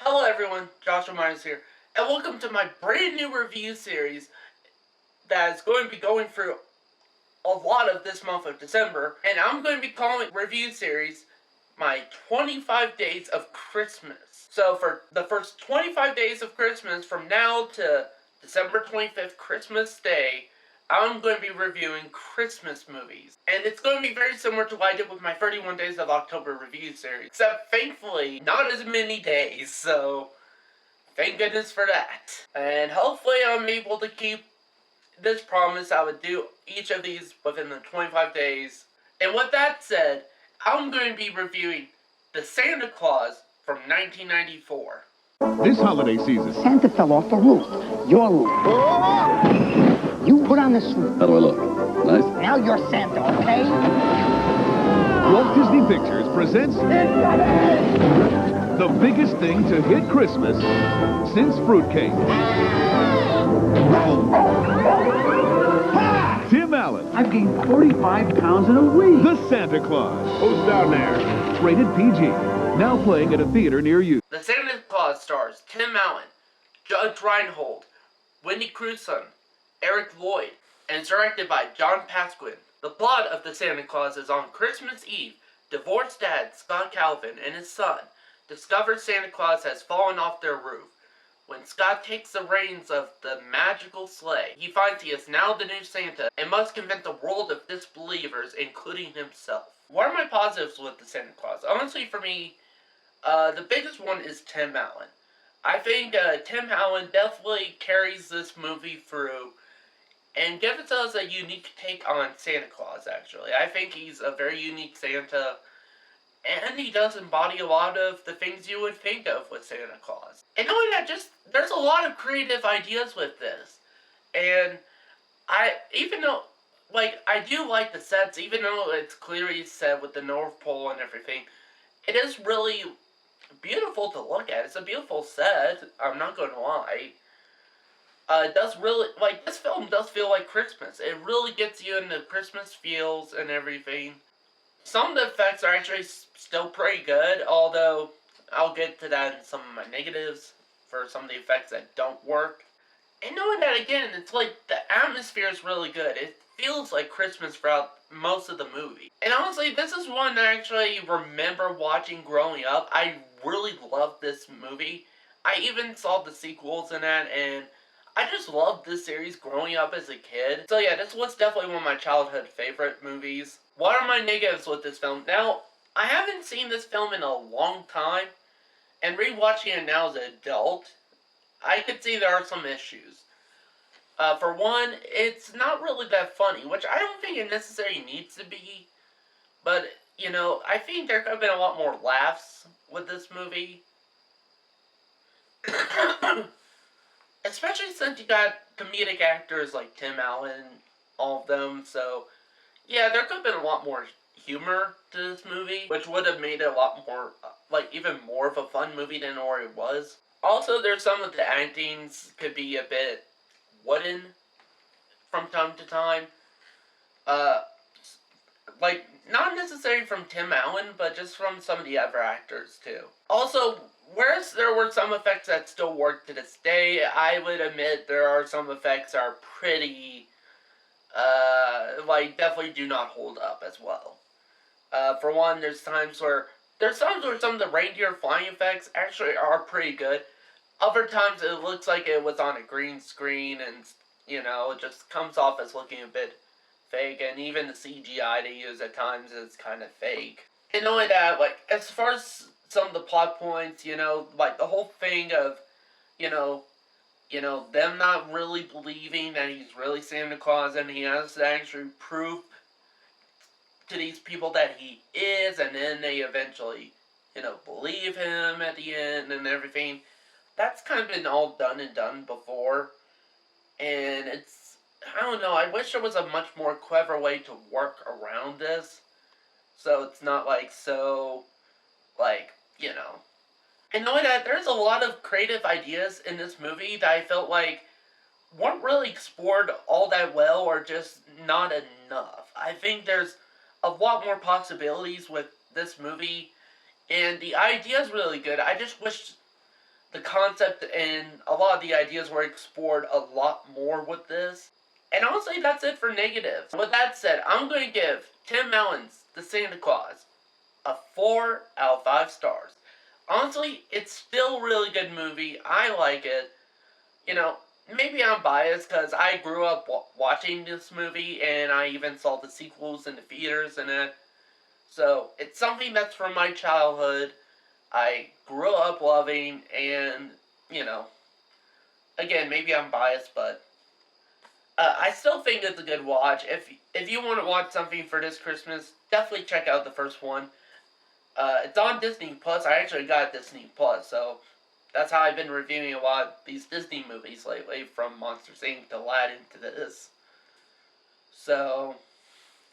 Hello everyone, Joshua Myers here, and welcome to my brand new review series that is going to be going through a lot of this month of December, and I'm going to be calling review series my 25 Days of Christmas. So for the first 25 days of Christmas, from now to December 25th, Christmas Day, I'm going to be reviewing Christmas movies. And it's going to be very similar to what I did with my 31 Days of October review series. Except, thankfully, not as many days, so thank goodness for that. And hopefully I'm able to keep this promise. I would do each of these within the 25 days. And with that said, I'm going to be reviewing The Santa Claus from 1994. This holiday season, Santa fell off the roof. Your roof. You put on the suit. How do I look? Nice? Now you're Santa, okay? Walt Disney Pictures presents the biggest thing to hit Christmas since fruitcake. Tim Allen, I've gained 45 pounds in a week. The Santa Claus. Who's down there? Rated PG. Now playing at a theater near you. The Santa Claus stars Tim Allen, Judge Reinhold, Wendy Crewson, Eric Lloyd, and is directed by John Pasquin. The plot of The Santa Claus is on Christmas Eve, divorced dad Scott Calvin and his son discover Santa Claus has fallen off their roof. When Scott takes the reins of the magical sleigh, he finds he is now the new Santa and must convince a world of disbelievers, including himself. What are my positives with The Santa Claus? Honestly, for me, the biggest one is Tim Allen. I think Tim Allen definitely carries this movie through and gives us a unique take on Santa Claus, actually. I think he's a very unique Santa, and he does embody a lot of the things you would think of with Santa Claus. And knowing that, there's a lot of creative ideas with this. And I do like the sets, even though it's clearly set with the North Pole and everything. It is really beautiful to look at. It's a beautiful set, I'm not going to lie. It does really, this film does feel like Christmas. It really gets you into Christmas feels and everything. Some of the effects are actually still pretty good, although I'll get to that in some of my negatives for some of the effects that don't work. And knowing that, again, it's like the atmosphere is really good. It feels like Christmas throughout most of the movie. And honestly, this is one I actually remember watching growing up. I really loved this movie. I even saw the sequels in that, and I just loved this series growing up as a kid. So yeah, this was definitely one of my childhood favorite movies. What are my negatives with this film? Now, I haven't seen this film in a long time, and rewatching it now as an adult, I could see there are some issues. For one, it's not really that funny, which I don't think it necessarily needs to be. But, you know, I think there could have been a lot more laughs with this movie. Especially since you got comedic actors like Tim Allen, all of them, so yeah, there could have been a lot more humor to this movie, which would have made it a lot more, even more of a fun movie than it already was. Also, there's some of the actings could be a bit wooden from time to time. Not necessarily from Tim Allen, but just from some of the other actors, too. Also, whereas there were some effects that still work to this day, I would admit there are some effects that are pretty, definitely do not hold up as well. For one, there's times where some of the reindeer flying effects actually are pretty good. Other times it looks like it was on a green screen and, you know, it just comes off as looking a bit fake, and even the CGI they use at times is kind of fake. And not only that, as far as some of the plot points, you know, the whole thing of, you know, them not really believing that he's really Santa Claus and he has to actually prove to these people that he is, and then they eventually, you know, believe him at the end and everything. That's kind of been all done and done before, and I don't know, I wish there was a much more clever way to work around this, so it's not you know. And knowing that, there's a lot of creative ideas in this movie that I felt like weren't really explored all that well, or just not enough. I think there's a lot more possibilities with this movie, and the idea is really good. I just wish the concept and a lot of the ideas were explored a lot more with this. And honestly, that's it for negatives. With that said, I'm going to give Tim Allen's The Santa Claus a 4 out of 5 stars. Honestly, it's still a really good movie. I like it. You know, maybe I'm biased because I grew up watching this movie and I even saw the sequels in the theaters and it. So, it's something that's from my childhood. I grew up loving and, you know, again, maybe I'm biased, but I still think it's a good watch. If you want to watch something for this Christmas, definitely check out the first one. It's on Disney Plus. I actually got Disney Plus, so that's how I've been reviewing a lot of these Disney movies lately, from Monsters Inc. to Aladdin to this. So,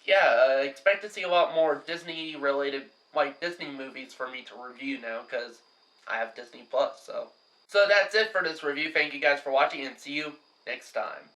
yeah, expect to see a lot more Disney-related, like, Disney movies for me to review now, because I have Disney Plus, so. So that's it for this review. Thank you guys for watching, and see you next time.